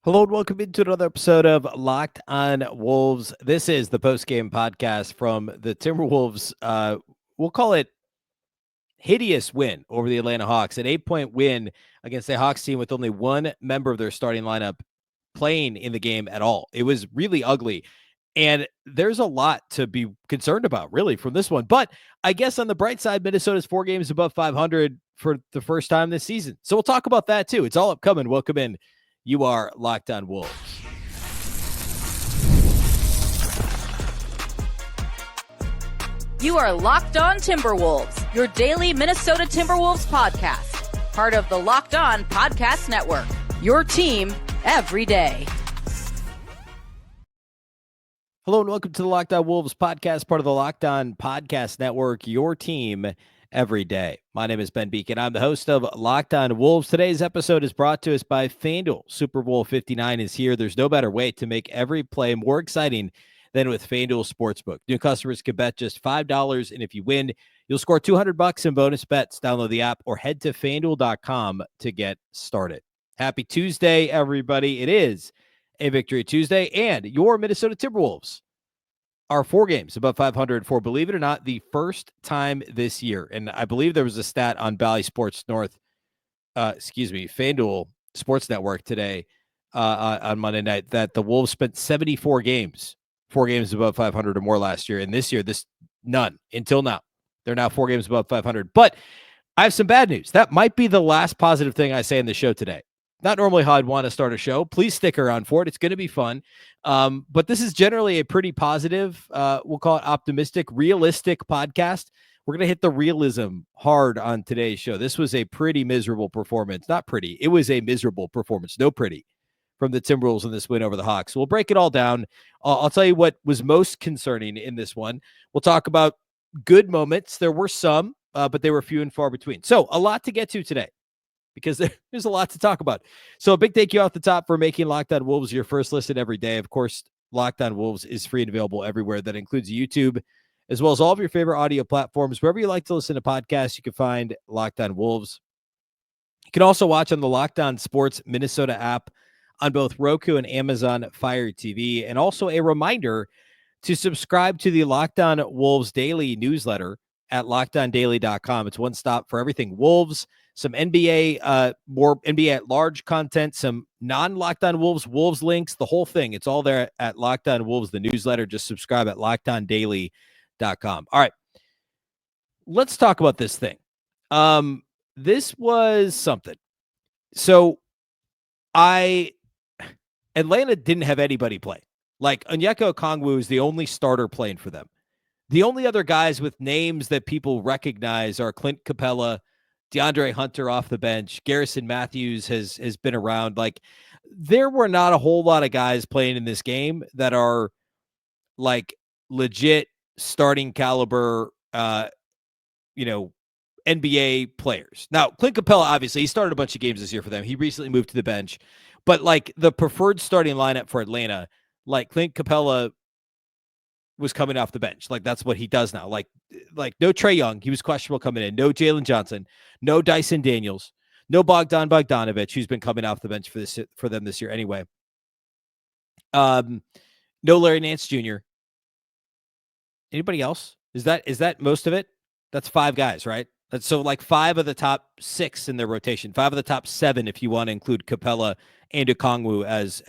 Hello and welcome into another episode of Locked on Wolves. This is the post-game podcast from the Timberwolves. We'll call it hideous win over the Atlanta Hawks, an 8-point win against a Hawks team with only one member of their starting lineup playing in the game at all. It was really ugly. And there's a lot to be concerned about, really, from this one. But I guess on the bright side, Minnesota's 4 games above 500 for the first time this season. So we'll talk about that, too. It's all upcoming. Welcome in. You are Locked on Wolves. You are Locked on Timberwolves, your daily Minnesota Timberwolves podcast. Part of the Locked on Podcast Network, your team every day. Hello and welcome to the Locked on Wolves podcast, part of the Locked on Podcast Network, your team every day. My name is Ben Beecken. I'm the host of Locked on Wolves. Today's episode is brought to us by FanDuel. Super Bowl 59 is here. There's no better way to make every play more exciting than with FanDuel Sportsbook. New customers can bet just $5, and if you win, you'll score $200 in bonus bets. Download the app or head to FanDuel.com to get started. Happy Tuesday, everybody. It is a Victory Tuesday, and your Minnesota Timberwolves are 4 games above 500 for, believe it or not, the first time this year. And I believe there was a stat on Bally Sports North, FanDuel Sports Network today on Monday night that the Wolves spent 74 games, 4 games above 500 or more last year. And this year, none until now. They're now 4 games above 500. But I have some bad news. That might be the last positive thing I say in the show today. Not normally how I'd want to start a show. Please stick around for it. It's going to be fun. But this is generally a pretty positive, we'll call it optimistic, realistic podcast. We're going to hit the realism hard on today's show. This was a pretty miserable performance. Not pretty. It was a miserable performance. No pretty from the Timberwolves in this win over the Hawks. We'll break it all down. I'll tell you what was most concerning in this one. We'll talk about good moments. There were some, but they were few and far between. So a lot to get to today, because there's a lot to talk about. So a big thank you off the top for making Locked on Wolves your first listen every day. Of course, Locked on Wolves is free and available everywhere. That includes YouTube, as well as all of your favorite audio platforms. Wherever you like to listen to podcasts, you can find Locked on Wolves. You can also watch on the Locked on Sports Minnesota app on both Roku and Amazon Fire TV. And also a reminder to subscribe to the Locked on Wolves daily newsletter at lockedondaily.com. It's one stop for everything Wolves, some NBA, more NBA at large content, some non-Locked on Wolves links, the whole thing. It's all there at Locked on Wolves, the newsletter. Just subscribe at lockedondaily.com. All right, let's talk about this thing. This was something. So Atlanta didn't have anybody play. Like, Onyeka Okongwu is the only starter playing for them. The only other guys with names that people recognize are Clint Capella, DeAndre Hunter off the bench. Garrison Matthews has been around. Like, there were not a whole lot of guys playing in this game that are like legit starting caliber, NBA players. Now, Clint Capella, obviously, he started a bunch of games this year for them. He recently moved to the bench. But like the preferred starting lineup for Atlanta, like Clint Capella was coming off the bench. Like, that's what he does now. Like no Trae Young. He was questionable coming in. No Jalen Johnson. No Dyson Daniels. No Bogdan Bogdanovic, who's been coming off the bench for them this year anyway. No Larry Nance Jr. Anybody else? Is that most of it? That's 5 guys, right? That's so like 5 of the top 6 in their rotation. 5 of the top 7 if you want to include Capella and Okongwu as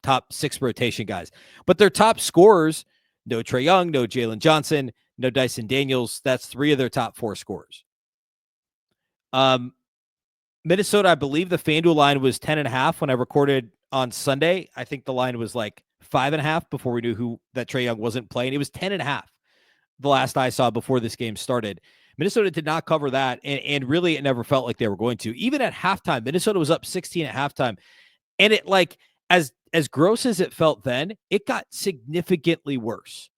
top 6 rotation guys. But their top scorers, no Trae Young, no Jalen Johnson, no Dyson Daniels. That's 3 of their top 4 scorers. Minnesota, I believe the FanDuel line was 10.5 when I recorded on Sunday. I think the line was like 5.5 before we knew that Trae Young wasn't playing. It was 10.5 the last I saw before this game started. Minnesota did not cover that, and really it never felt like they were going to. Even at halftime, Minnesota was up 16 at halftime, and it, like, as gross as it felt then, it got significantly worse.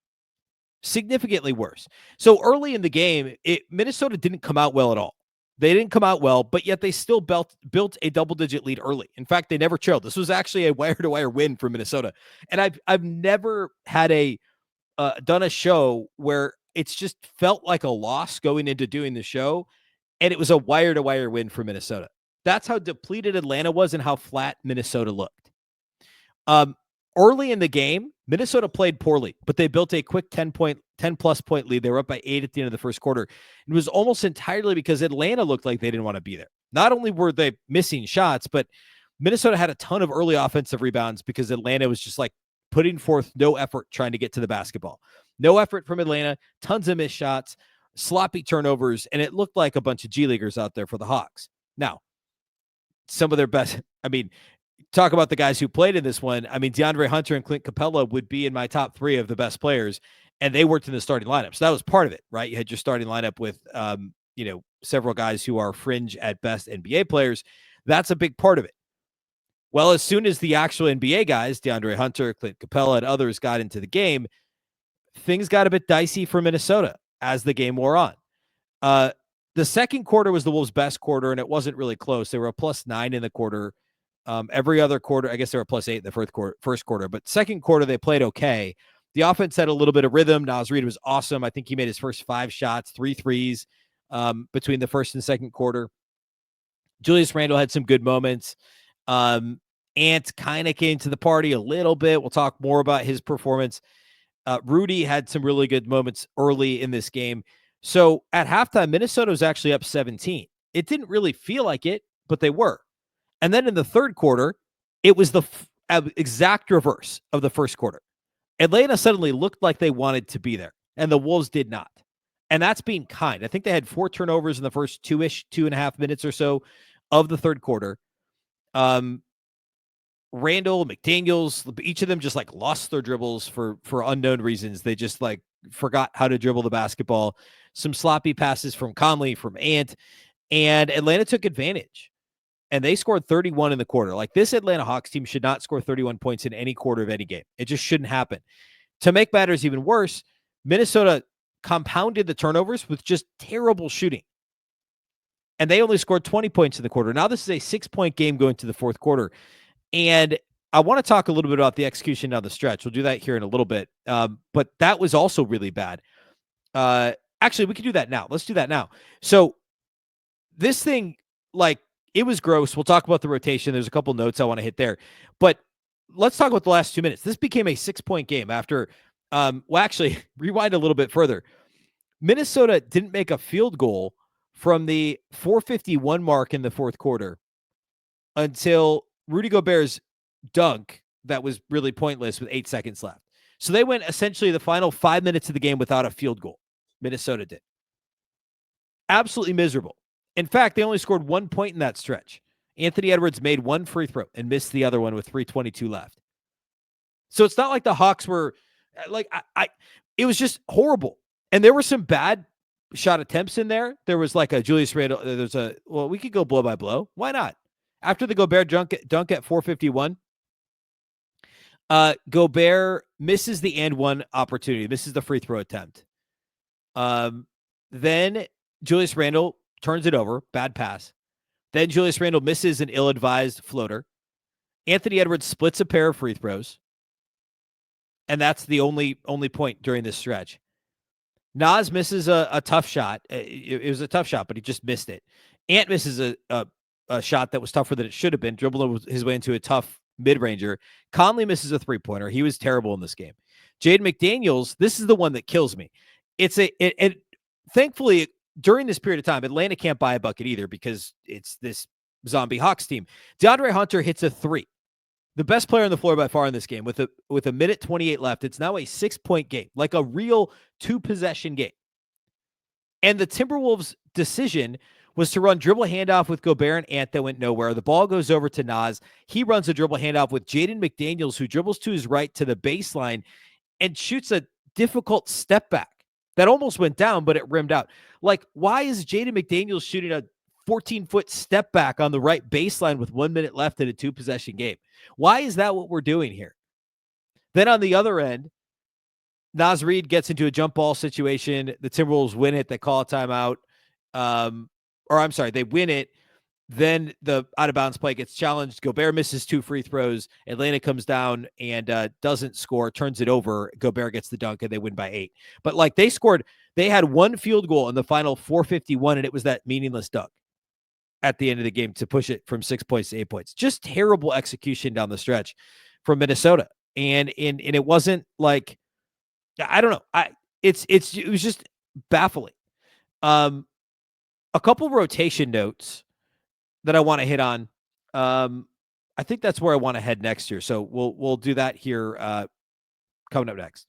Significantly worse. So early in the game, Minnesota didn't come out well at all. They didn't come out well, but yet they still built a double-digit lead early. In fact, they never trailed. This was actually a wire-to-wire win for Minnesota. And I've never had done a show where it's just felt like a loss going into doing the show, and it was a wire-to-wire win for Minnesota. That's how depleted Atlanta was and how flat Minnesota looked. Early in the game, Minnesota played poorly, but they built a quick 10-plus point lead. They were up by 8 at the end of the first quarter. It was almost entirely because Atlanta looked like they didn't want to be there. Not only were they missing shots, but Minnesota had a ton of early offensive rebounds because Atlanta was just like putting forth no effort trying to get to the basketball. No effort from Atlanta, tons of missed shots, sloppy turnovers, and it looked like a bunch of G Leaguers out there for the Hawks. Now, some of their best, talk about the guys who played in this one. DeAndre Hunter and Clint Capella would be in my top 3 of the best players, and they worked in the starting lineup. So that was part of it, right? You had your starting lineup with, several guys who are fringe at best NBA players. That's a big part of it. Well, as soon as the actual NBA guys, DeAndre Hunter, Clint Capella, and others got into the game, things got a bit dicey for Minnesota as the game wore on. The second quarter was the Wolves' best quarter, and it wasn't really close. They were a +9 in the quarter. Every other quarter, I guess they were +8 in the first quarter, but second quarter, they played okay. The offense had a little bit of rhythm. Naz Reid was awesome. I think he made his first 5 shots, 3 threes between the first and second quarter. Julius Randle had some good moments. Ant kind of came to the party a little bit. We'll talk more about his performance. Rudy had some really good moments early in this game. So at halftime, Minnesota was actually up 17. It didn't really feel like it, but they were. And then in the third quarter, it was the exact reverse of the first quarter. Atlanta suddenly looked like they wanted to be there, and the Wolves did not. And that's being kind. I think they had 4 turnovers in the first 2.5 minutes or so of the third quarter. Randle, McDaniels, each of them just like lost their dribbles for unknown reasons. They just like forgot how to dribble the basketball. Some sloppy passes from Conley, from Ant, and Atlanta took advantage. And they scored 31 in the quarter. Like, this Atlanta Hawks team should not score 31 points in any quarter of any game. It just shouldn't happen. To make matters even worse, Minnesota compounded the turnovers with just terrible shooting. And they only scored 20 points in the quarter. Now this is a 6-point game going to the fourth quarter. And I want to talk a little bit about the execution down the stretch. We'll do that here in a little bit. But that was also really bad. Actually, we can do that now. Let's do that now. So this thing, like, it was gross. We'll talk about the rotation. There's a couple notes I want to hit there. But let's talk about the last 2 minutes. This became a 6-point game after, actually, rewind a little bit further. Minnesota didn't make a field goal from the 4:51 mark in the fourth quarter until Rudy Gobert's dunk that was really pointless with 8 seconds left. So they went essentially the final 5 minutes of the game without a field goal. Minnesota did. Absolutely miserable. In fact, they only scored 1 point in that stretch. Anthony Edwards made 1 free throw and missed the other one with 3:22 left. So it's not like the Hawks were like, it was just horrible. And there were some bad shot attempts in there. There was like a Julius Randle. We could go blow by blow. Why not? After the Gobert dunk at 4:51, Gobert misses the and one opportunity. This is the free throw attempt. Then Julius Randle turns it over. Bad pass. Then Julius Randle misses an ill-advised floater. Anthony Edwards splits a pair of free throws. And that's the only point during this stretch. Naz misses a tough shot. It was a tough shot, but he just missed it. Ant misses a shot that was tougher than it should have been, dribbling his way into a tough mid-ranger. Conley misses a three-pointer. He was terrible in this game. Jaden McDaniels, this is the one that kills me. Thankfully, during this period of time, Atlanta can't buy a bucket either because it's this zombie Hawks team. DeAndre Hunter hits a 3. The best player on the floor by far in this game with a minute 28 left. It's now a 6-point game, like a real 2-possession game. And the Timberwolves' decision was to run dribble handoff with Gobert and Ant that went nowhere. The ball goes over to Naz. He runs a dribble handoff with Jaden McDaniels, who dribbles to his right to the baseline and shoots a difficult step back that almost went down, but it rimmed out. Like, why is Jaden McDaniels shooting a 14-foot step back on the right baseline with 1 minute left in a 2-possession game? Why is that what we're doing here? Then on the other end, Naz Reid gets into a jump ball situation. The Timberwolves win it. They call a timeout. They win it. Then the out-of-bounds play gets challenged. Gobert misses 2 free throws. Atlanta comes down and doesn't score, turns it over. Gobert gets the dunk, and they win by 8. But, like, they had 1 field goal in the final 4:51, and it was that meaningless dunk. at the end of the game to push it from 6 points to 8 points. Just terrible execution down the stretch from Minnesota. And it wasn't like, I don't know. It was just baffling. A couple rotation notes that I want to hit on. I think that's where I want to head next year. So we'll do that here coming up next.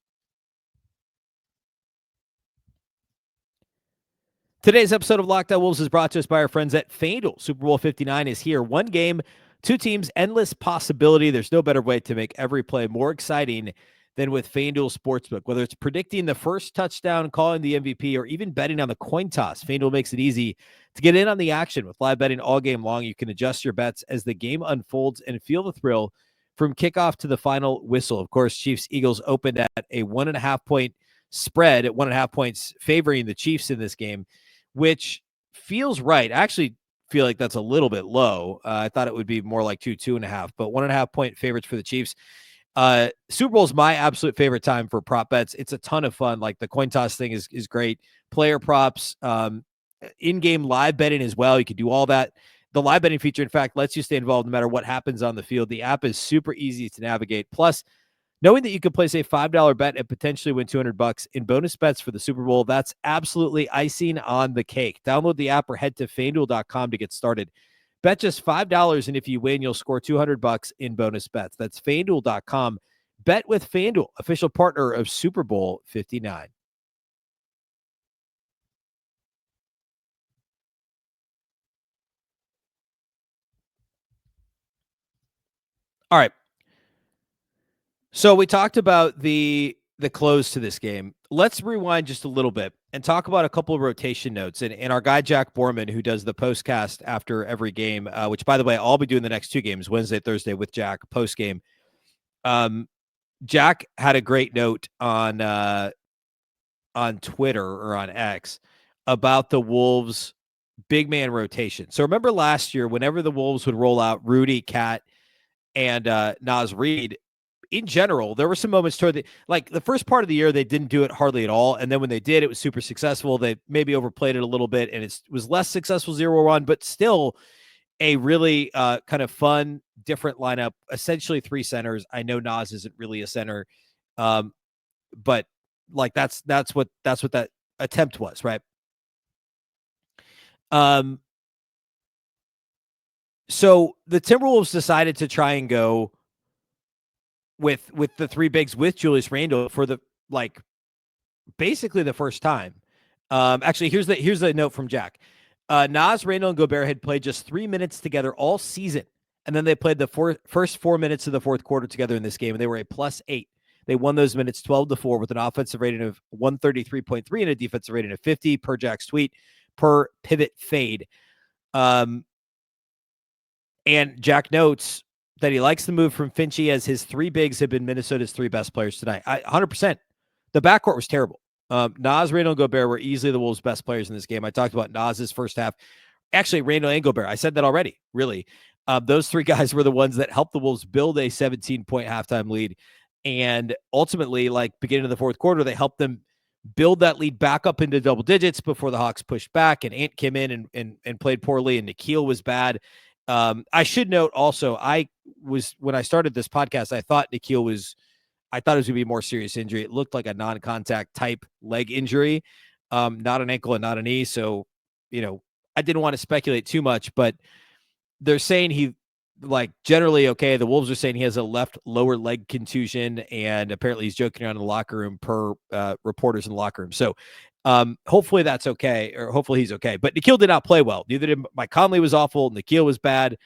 Today's episode of Locked On Wolves is brought to us by our friends at FanDuel. Super Bowl 59 is here. One game, two teams, endless possibility. There's no better way to make every play more exciting than with FanDuel Sportsbook. Whether it's predicting the first touchdown, calling the MVP, or even betting on the coin toss, FanDuel makes it easy to get in on the action. With live betting all game long, you can adjust your bets as the game unfolds and feel the thrill from kickoff to the final whistle. Of course, Chiefs-Eagles opened at a 1.5 point spread at 1.5 points favoring the Chiefs in this game, which feels right. I actually feel like that's a little bit low. I thought it would be more like 2.5, but 1.5 point favorites for the Chiefs. Super Bowl is my absolute favorite time for prop bets. It's a ton of fun. Like the coin toss thing is great. Player props, in-game live betting as well. You can do all that. The live betting feature, in fact, lets you stay involved no matter what happens on the field. The app is super easy to navigate. Plus, knowing that you can place a $5 bet and potentially win $200 in bonus bets for the Super Bowl, that's absolutely icing on the cake. Download the app or head to FanDuel.com to get started. Bet just $5, and if you win, you'll score $200 in bonus bets. That's FanDuel.com. Bet with FanDuel, official partner of Super Bowl 59. All right. So we talked about the close to this game. Let's rewind just a little bit and talk about a couple of rotation notes. And our guy, Jack Borman, who does the postcast after every game, which, by the way, I'll be doing the next two games, Wednesday, Thursday with Jack post-game. Jack had a great note on Twitter or on X about the Wolves' big man rotation. So remember last year, whenever the Wolves would roll out Rudy, Cat, and Naz Reid, in general, there were some moments toward the first part of the year, they didn't do it hardly at all. And then when they did, it was super successful. They maybe overplayed it a little bit, and it was less successful 0-1, but still a really kind of fun, different lineup, essentially three centers. I know Naz isn't really a center, but like that's what that attempt was, right? So the Timberwolves decided to try and go with the three bigs with Julius Randle for basically the first time. Actually, here's the note from Jack. Naz, Randle, and Gobert had played just 3 minutes together all season, and then they played the first 4 minutes of the fourth quarter together in this game, and they were a +8. They won those minutes 12-4 with an offensive rating of 133.3 and a defensive rating of 50 per Jack's tweet per pivot fade. And Jack notes that he likes the move from Finchie, as his three bigs have been Minnesota's three best players tonight. 100%. The backcourt was terrible. Naz, Randle, and Gobert were easily the Wolves' best players in this game. I talked about Naz's first half. Actually, Randle and Gobert. I said that already, really. Those three guys were the ones that helped the Wolves build a 17-point halftime lead. And ultimately, beginning of the fourth quarter, they helped them build that lead back up into double digits before the Hawks pushed back, and Ant came in and played poorly, and Nikhil was bad. I should note also, when I started this podcast, I thought it was going to be a more serious injury. It looked like a non-contact type leg injury, not an ankle and not a knee. So, I didn't want to speculate too much, but they're saying he generally okay. The Wolves are saying he has a left lower leg contusion, and apparently he's joking around in the locker room per reporters in the locker room. So hopefully that's okay, or hopefully he's okay. But Nikhil did not play well. Neither did Mike Conley. Was awful. Nikhil was bad.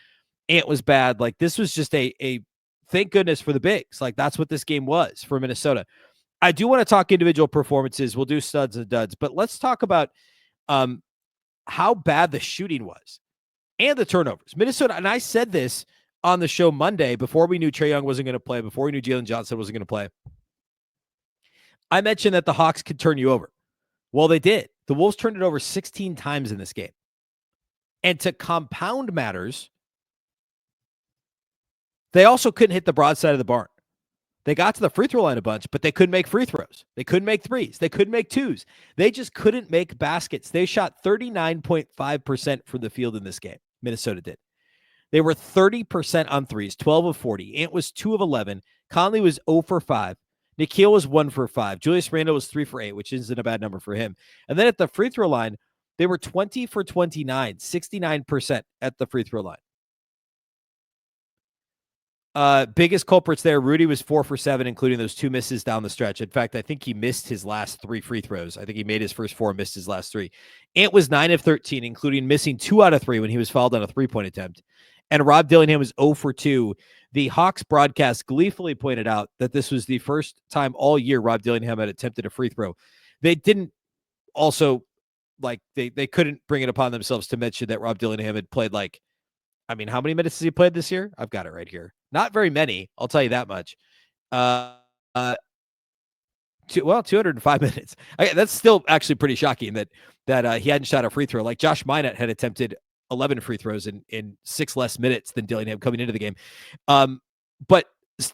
Ant was bad. This was just a thank goodness for the bigs. That's what this game was for Minnesota. I do want to talk individual performances. We'll do studs and duds, but let's talk about how bad the shooting was and the turnovers. Minnesota, and I said this on the show Monday before we knew Trae Young wasn't going to play, before we knew Jalen Johnson wasn't going to play. I mentioned that the Hawks could turn you over. Well, they did. The Wolves turned it over 16 times in this game. And to compound matters, they also couldn't hit the broadside of the barn. They got to the free throw line a bunch, but they couldn't make free throws. They couldn't make threes. They couldn't make twos. They just couldn't make baskets. They shot 39.5% from the field in this game. Minnesota did. They were 30% on threes, 12 of 40. Ant was 2 of 11. Conley was 0 for 5. Nikhil was 1 for 5. Julius Randle was 3 for 8, which isn't a bad number for him. And then at the free throw line, they were 20 for 29, 69% at the free throw line. Biggest culprits there, Rudy was 4 for 7, including those 2 misses down the stretch. In fact, I think he missed his last 3 free throws. I think he made his first 4, missed his last 3. Ant was 9 of 13, including missing 2 out of 3 when he was fouled on a 3-point attempt. And Rob Dillingham was 0 for 2. The Hawks broadcast gleefully pointed out that this was the first time all year Rob Dillingham had attempted a free throw. They didn't also, they couldn't bring it upon themselves to mention that Rob Dillingham had played how many minutes has he played this year? I've got it right here. Not very many. I'll tell you that much. 205 minutes. That's still actually pretty shocking that he hadn't shot a free throw. Like Josh Minott had attempted 11 free throws in 6 less minutes than Dillingham coming into the game. But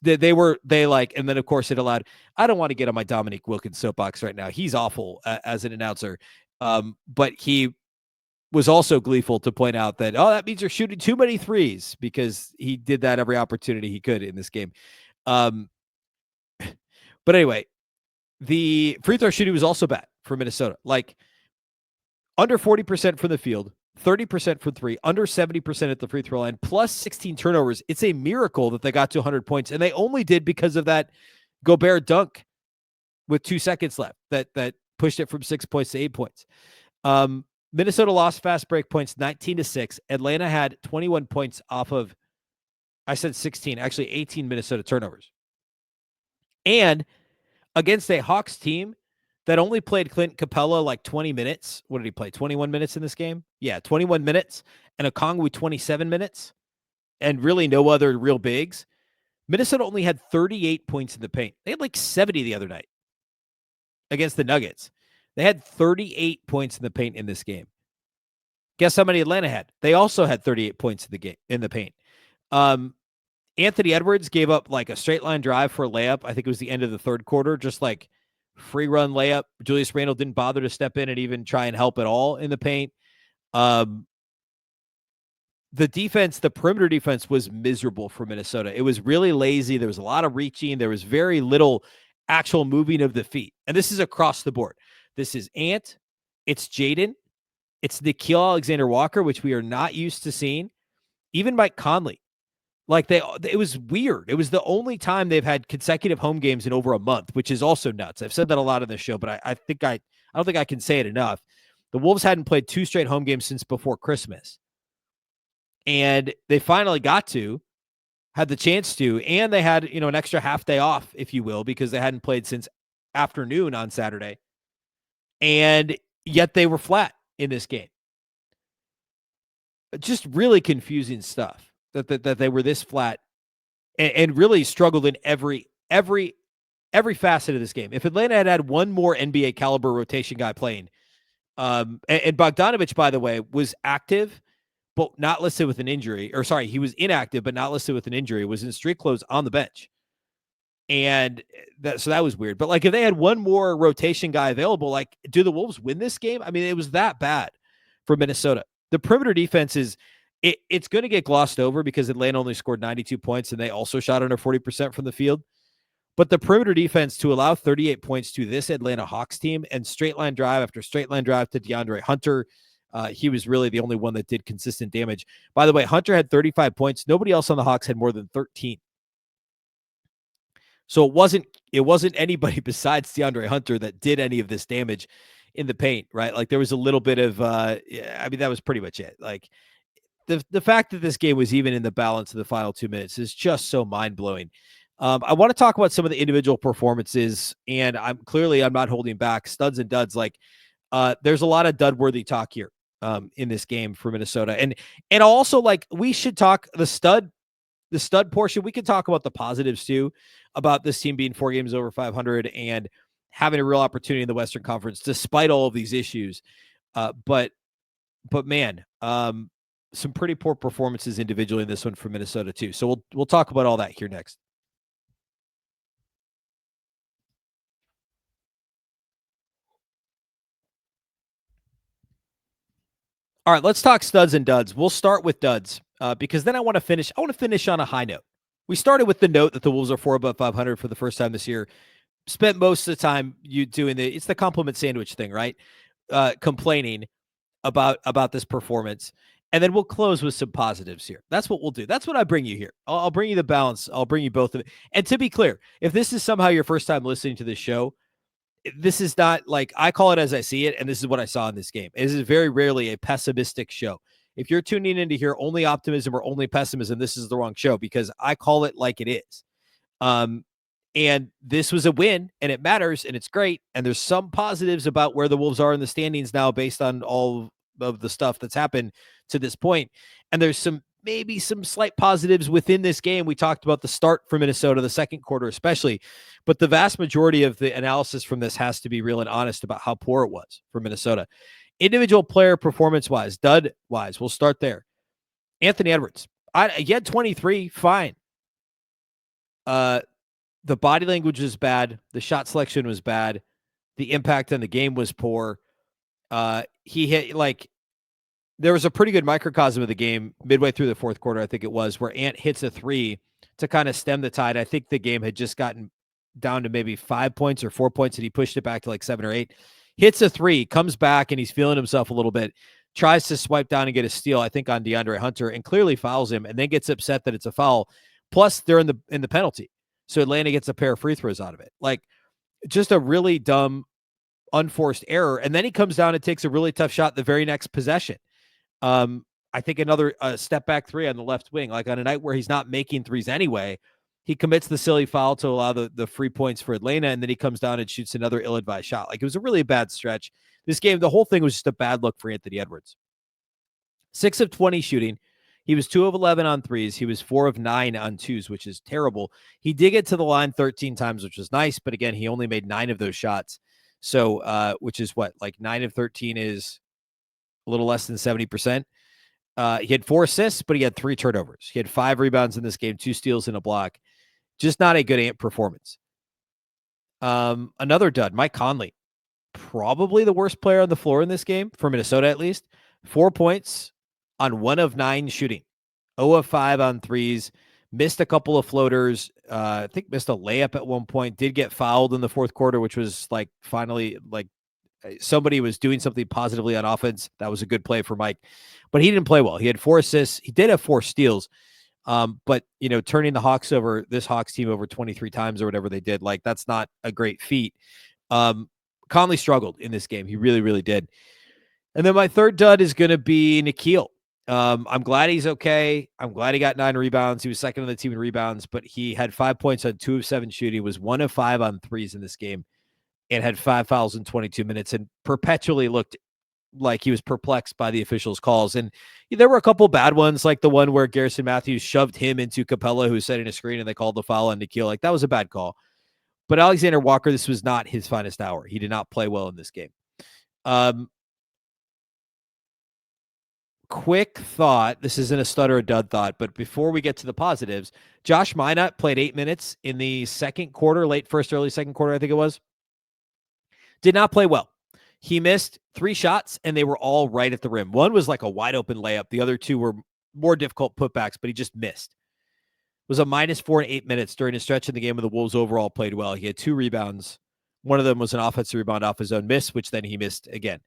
and then of course it allowed, I don't want to get on my Dominique Wilkins soapbox right now. He's awful as an announcer. But he was also gleeful to point out that, that means you're shooting too many threes, because he did that every opportunity he could in this game. But anyway, the free throw shooting was also bad for Minnesota. Under 40% from the field, 30% from 3, under 70% at the free throw line, plus 16 turnovers. It's a miracle that they got to 100 points, and they only did because of that Gobert dunk with 2 seconds left that pushed it from 6 points to 8 points. Minnesota lost fast break points 19-6. Atlanta had 21 points off of, I said 16, actually 18 Minnesota turnovers. And against a Hawks team that only played Clint Capella 20 minutes. What did he play? 21 minutes in this game? Yeah, 21 minutes. And Okongwu 27 minutes. And really no other real bigs. Minnesota only had 38 points in the paint. They had 70 the other night against the Nuggets. They had 38 points in the paint in this game. Guess how many Atlanta had? They also had 38 points in the paint. Anthony Edwards gave up a straight line drive for a layup. I think it was the end of the third quarter, just free run layup. Julius Randle didn't bother to step in and even try and help at all in the paint. The defense, the perimeter defense, was miserable for Minnesota. It was really lazy. There was a lot of reaching. There was very little actual moving of the feet. And this is across the board. This is Ant. It's Jaden. It's Nikhil Alexander-Walker, which we are not used to seeing. Even Mike Conley. It was weird. It was the only time they've had consecutive home games in over a month, which is also nuts. I've said that a lot on this show, but I don't think I can say it enough. The Wolves hadn't played 2 straight home games since before Christmas. And they finally had the chance to, and they had, an extra half day off, if you will, because they hadn't played since afternoon on Saturday. And yet they were flat in this game. Just really confusing stuff that they were this flat and really struggled in every facet of this game. If Atlanta had one more NBA caliber rotation guy playing, and Bogdanovich, by the way, was active, but not listed with an injury, or sorry, he was inactive, but not listed with an injury, was in street clothes on the bench. And so that was weird. But if they had one more rotation guy available, do the Wolves win this game? I mean, it was that bad for Minnesota. The perimeter defense it's going to get glossed over because Atlanta only scored 92 points and they also shot under 40% from the field. But the perimeter defense, to allow 38 points to this Atlanta Hawks team and straight line drive after straight line drive to DeAndre Hunter, he was really the only one that did consistent damage. By the way, Hunter had 35 points. Nobody else on the Hawks had more than 13. So it wasn't anybody besides DeAndre Hunter that did any of this damage in the paint, right? There was a little bit of, that was pretty much it. The fact that this game was even in the balance of the final 2 minutes is just so mind blowing. I want to talk about some of the individual performances, and I'm not holding back. Studs and duds. There's a lot of dud worthy talk here in this game for Minnesota, and also we should talk the stud portion. We could talk about the positives too, about this team being 4 games over 500 and having a real opportunity in the Western Conference despite all of these issues. But man, some pretty poor performances individually in this one for Minnesota too. So we'll talk about all that here next. All right, let's talk studs and duds. We'll start with duds because then I want to finish. I want to finish on a high note. We started with the note that the Wolves are 4 above 500 for the first time this year. Spent most of the time you doing it's the compliment sandwich thing, right? Complaining about this performance. And then we'll close with some positives here. That's what we'll do. That's what I bring you here. I'll bring you the balance. I'll bring you both of it. And to be clear, if this is somehow your first time listening to this show, this is not like I call it as I see it. And this is what I saw in this game. This is very rarely a pessimistic show. If you're tuning in to hear only optimism or only pessimism, this is the wrong show because I call it like it is. And this was a win and it matters and it's great. And there's some positives about where the Wolves are in the standings now based on all of the stuff that's happened to this point. And there's maybe some slight positives within this game. We talked about the start for Minnesota, the second quarter especially, but the vast majority of the analysis from this has to be real and honest about how poor it was for Minnesota. Individual player performance-wise, dud-wise, we'll start there. Anthony Edwards. He had 23, fine. The body language was bad. The shot selection was bad. The impact on the game was poor. He hit there was a pretty good microcosm of the game midway through the fourth quarter, I think it was, where Ant hits a three to kind of stem the tide. I think the game had just gotten down to maybe 5 points or 4 points, and he pushed it back to like 7 or 8. Hits a three, comes back, and he's feeling himself a little bit. Tries to swipe down and get a steal, I think, on DeAndre Hunter, and clearly fouls him, and then gets upset that it's a foul. Plus, they're in the penalty, so Atlanta gets a pair of free throws out of it. Like, just a really dumb, unforced error. And then he comes down and takes a really tough shot the very next possession. I think another step back three on the left wing, like on a night where he's not making threes anyway, he commits the silly foul to allow the free points for Atlanta, and then he comes down and shoots another ill-advised shot. Like, it was a really bad stretch. This game, the whole thing was just a bad look for Anthony Edwards. 6 of 20 shooting. He was 2 of 11 on threes. He was 4 of 9 on twos, which is terrible. He did get to the line 13 times, which was nice, but again, he only made 9 of those shots. So, which is what, like 9 of 13 is a little less than 70%. He had 4 assists, but he had 3 turnovers. He had 5 rebounds in this game, 2 steals and a block. Just not a good Ant performance. Another dud, Mike Conley. Probably the worst player on the floor in this game, for Minnesota at least. 4 points on 1 of 9 shooting. 0 of 5 on threes. Missed a couple of floaters. I think missed a layup at one point. Did get fouled in the fourth quarter, which was like finally like somebody was doing something positively on offense. That was a good play for Mike. But he didn't play well. He had 4 assists. He did have 4 steals. But, you know, turning this Hawks team over 23 times or whatever they did, like, that's not a great feat. Conley struggled in this game. He really, really did. And then my third dud is going to be Nickeil. I'm glad he's okay. I'm glad he got 9 rebounds. He was second on the team in rebounds, but he had 5 points on 2 of 7 shooting, was 1 of 5 on threes in this game, and had 5 fouls in 22 minutes and perpetually looked like he was perplexed by the officials' calls. And there were a couple bad ones, like the one where Garrison Matthews shoved him into Capella, who was setting a screen, and they called the foul on Nickeil. Like, that was a bad call. But Alexander Walker, this was not his finest hour. He did not play well in this game. Quick thought. This isn't a stud or a dud thought, but before we get to the positives, Josh Minott played 8 minutes in the second quarter, late first, early second quarter, I think it was. Did not play well. He missed 3 shots, and they were all right at the rim. One was like a wide open layup. The other 2 were more difficult putbacks, but he just missed. It was a -4 in 8 minutes during a stretch in the game where the Wolves overall played well. He had 2 rebounds. One of them was an offensive rebound off his own miss, which then he missed again.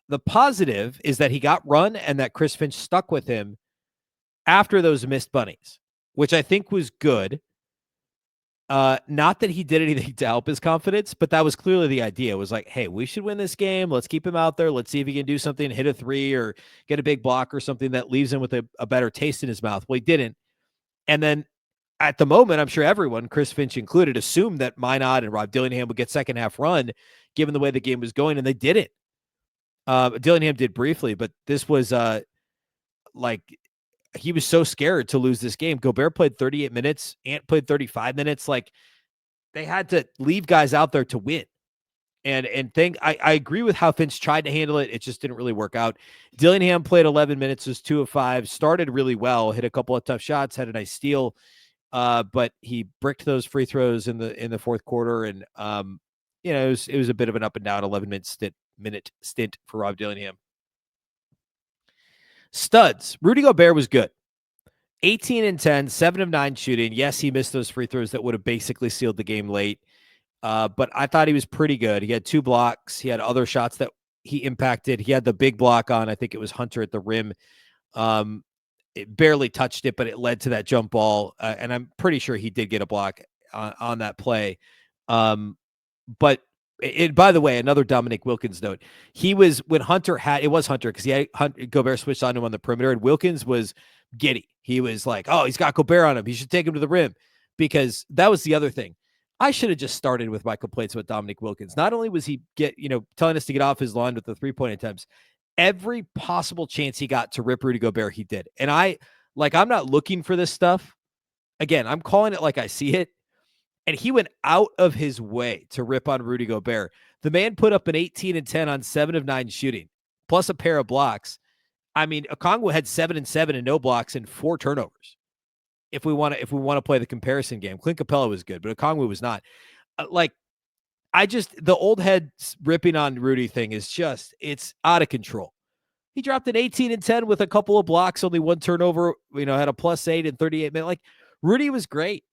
The positive is that he got run and that Chris Finch stuck with him after those missed bunnies, which I think was good. Not that he did anything to help his confidence, but that was clearly the idea. It was like, hey, we should win this game. Let's keep him out there. Let's see if he can do something, hit a 3 or get a big block or something that leaves him with a better taste in his mouth. Well, he didn't. And then at the moment, I'm sure everyone, Chris Finch included, assumed that Minott and Rob Dillingham would get second half run given the way the game was going, and they didn't. Dillingham did briefly, but this was like he was so scared to lose this game. Gobert played 38 minutes. Ant played 35 minutes. Like, they had to leave guys out there to win. And I agree with how Finch tried to handle it. It just didn't really work out. Dillingham played 11 minutes, was 2 of 5, started really well, hit a couple of tough shots, had a nice steal. But he bricked those free throws in the fourth quarter. And, it was a bit of an up and down 11-minute stint for Rob Dillingham. Studs. Rudy Gobert was good. 18 and 10, 7 of 9 shooting. Yes, he missed those free throws that would have basically sealed the game late. But I thought he was pretty good. He had 2 blocks. He had other shots that he impacted. He had the big block on, I think it was Hunter at the rim. It barely touched it, but it led to that jump ball. And I'm pretty sure he did get a block on that play. But by the way, another Dominique Wilkins note. He was, when Hunter it was Hunter because he had Gobert switched on him on the perimeter, and Wilkins was giddy. He was like, oh, he's got Gobert on him. He should take him to the rim, because that was the other thing. I should have just started with my complaints with Dominique Wilkins. Not only was he telling us to get off his line with the 3-point attempts, every possible chance he got to rip Rudy Gobert, he did. And I'm not looking for this stuff. Again, I'm calling it like I see it. And he went out of his way to rip on Rudy Gobert. The man put up an 18 and 10 on 7 of 9 shooting, plus a pair of blocks. I mean, Okongwu had 7 and 7 and no blocks and 4 turnovers. If we want to play the comparison game, Clint Capella was good, but Okongwu was not. The old head ripping on Rudy thing is just, it's out of control. He dropped an 18 and 10 with a couple of blocks, only 1 turnover, had a +8 in 38 minutes. Rudy was great.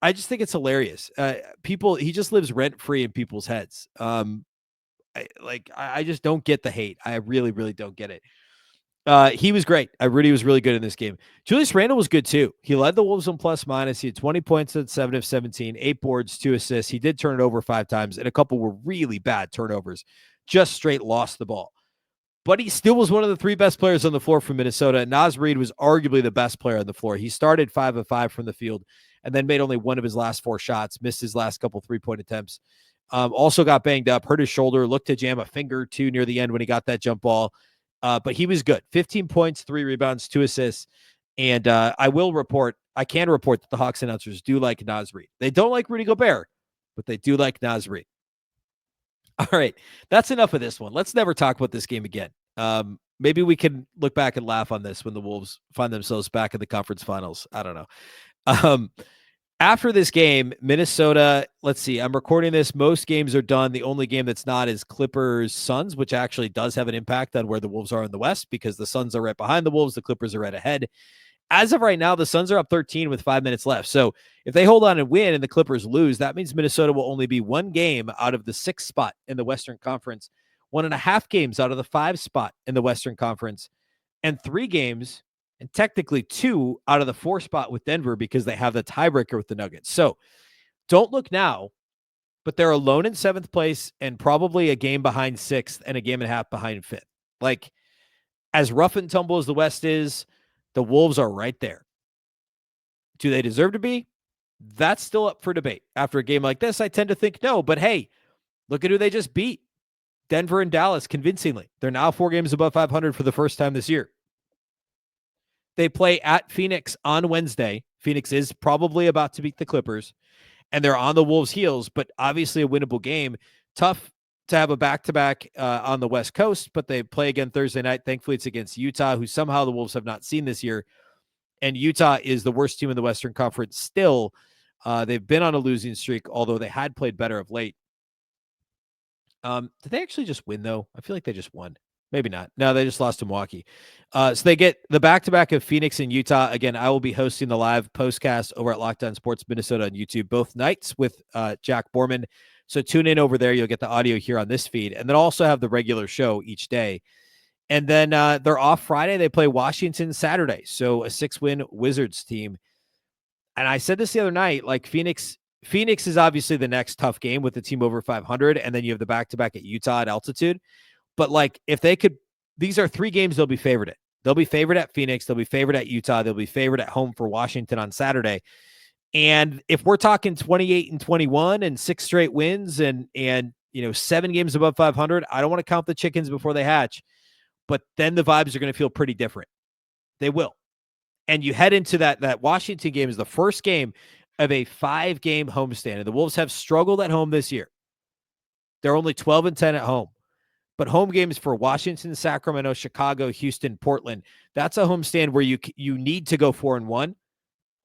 I just think it's hilarious. He just lives rent free in people's heads. I just don't get the hate. I really, really don't get it. He was great. Rudy was really good in this game. Julius Randle was good too. He led the Wolves on plus minus. He had 20 points at 7 of 17, 8 boards, 2 assists. He did turn it over 5 times, and a couple were really bad turnovers. Just straight lost the ball. But he still was one of the 3 best players on the floor for Minnesota. Naz Reid was arguably the best player on the floor. He started 5 of 5 from the field and then made only 1 of his last 4 shots, missed his last couple 3-point attempts. Also got banged up, hurt his shoulder, looked to jam a finger too near the end when he got that jump ball. But he was good. 15 points, 3 rebounds, 2 assists. And I can report that the Hawks announcers do like Naz Reid. They don't like Rudy Gobert, but they do like Naz Reid. All right, that's enough of this one. Let's never talk about this game again. Maybe we can look back and laugh on this when the Wolves find themselves back in the conference finals. I don't know. After this game, Minnesota, let's see, I'm recording this. Most games are done. The only game that's not is Clippers-Suns, which actually does have an impact on where the Wolves are in the West, because the Suns are right behind the Wolves. The Clippers are right ahead. As of right now, the Suns are up 13 with 5 minutes left. So if they hold on and win and the Clippers lose, that means Minnesota will only be 1 game out of the 6th spot in the Western Conference, 1.5 games out of the 5 spot in the Western Conference, and 3 games, and technically 2 out of the 4 spot with Denver, because they have the tiebreaker with the Nuggets. So don't look now, but they're alone in 7th place and probably a game behind 6th and a game and a half behind 5th. As rough and tumble as the West is, the Wolves are right there. Do they deserve to be? That's still up for debate. After a game like this, I tend to think no, but hey, look at who they just beat. Denver and Dallas convincingly. They're now 4 games above 500 for the first time this year. They play at Phoenix on Wednesday. Phoenix is probably about to beat the Clippers, and they're on the Wolves' heels, but obviously a winnable game. Tough to have a back-to-back on the West Coast, but they play again Thursday night. Thankfully, it's against Utah, who somehow the Wolves have not seen this year, and Utah is the worst team in the Western Conference still. They've been on a losing streak, although they had played better of late. Did they actually just win, though? I feel like they just won. Maybe not. No, they just lost to Milwaukee. So they get the back-to-back of Phoenix and Utah. Again, I will be hosting the live postcast over at Locked On Sports Minnesota on YouTube both nights with Jack Borman. So tune in over there. You'll get the audio here on this feed. And then also have the regular show each day. And then they're off Friday. They play Washington Saturday. So a 6-win Wizards team. And I said this the other night, Phoenix is obviously the next tough game with the team over 500. And then you have the back-to-back at Utah at altitude. But if they could, these are 3 games they'll be favored at. They'll be favored at Phoenix. They'll be favored at Utah. They'll be favored at home for Washington on Saturday. And if we're talking 28 and 21 and 6 straight wins and 7 games above 500, I don't want to count the chickens before they hatch. But then the vibes are going to feel pretty different. They will. And you head into that Washington game is the first game of a 5-game homestand. And the Wolves have struggled at home this year. They're only 12 and 10 at home. But home games for Washington, Sacramento, Chicago, Houston, Portland, that's a homestand where you need to go 4-1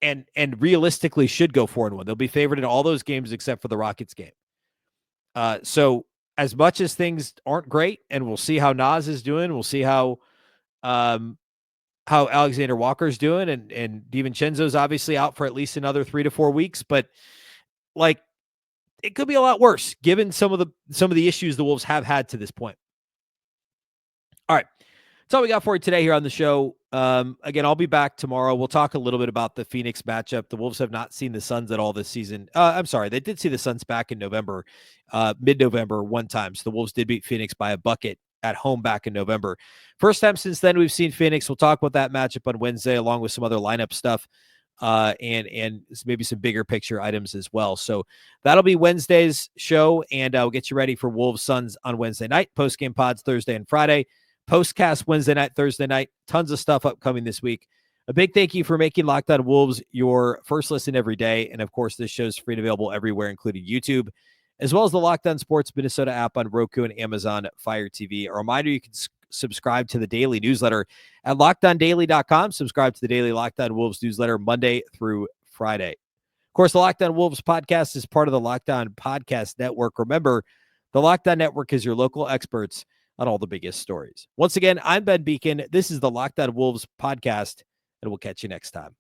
and realistically should go 4-1. They'll be favored in all those games except for the Rockets game. So as much as things aren't great, and we'll see how Naz is doing, we'll see how how Alexander Walker's doing, and DiVincenzo's obviously out for at least another 3 to 4 weeks, but like it could be a lot worse given some of the issues the Wolves have had to this point. All right. That's all we got for you today here on the show. Again, I'll be back tomorrow. We'll talk a little bit about the Phoenix matchup. The Wolves have not seen the Suns at all this season. I'm sorry. They did see the Suns back in November, mid-November one time. So the Wolves did beat Phoenix by a bucket at home back in November. First time since then we've seen Phoenix. We'll talk about that matchup on Wednesday, along with some other lineup stuff, and maybe some bigger picture items as well. So that'll be Wednesday's show, and we'll get you ready for Wolves Suns on Wednesday night. Post-game pods Thursday and Friday. Postcast Wednesday night, Thursday night. Tons of stuff upcoming this week. A big thank you for making Locked On Wolves your first listen every day. And of course, this show's free and available everywhere, including YouTube, as well as the Locked On Sports Minnesota app on Roku and Amazon Fire TV. A reminder, you can subscribe to the daily newsletter at LockedOnDaily.com. Subscribe to the daily Locked On Wolves newsletter Monday through Friday. Of course, the Locked On Wolves podcast is part of the Locked On Podcast Network. Remember, the Locked On Network is your local experts on all the biggest stories. Once again, I'm Ben Beecken. This is the Locked On Wolves podcast, and we'll catch you next time.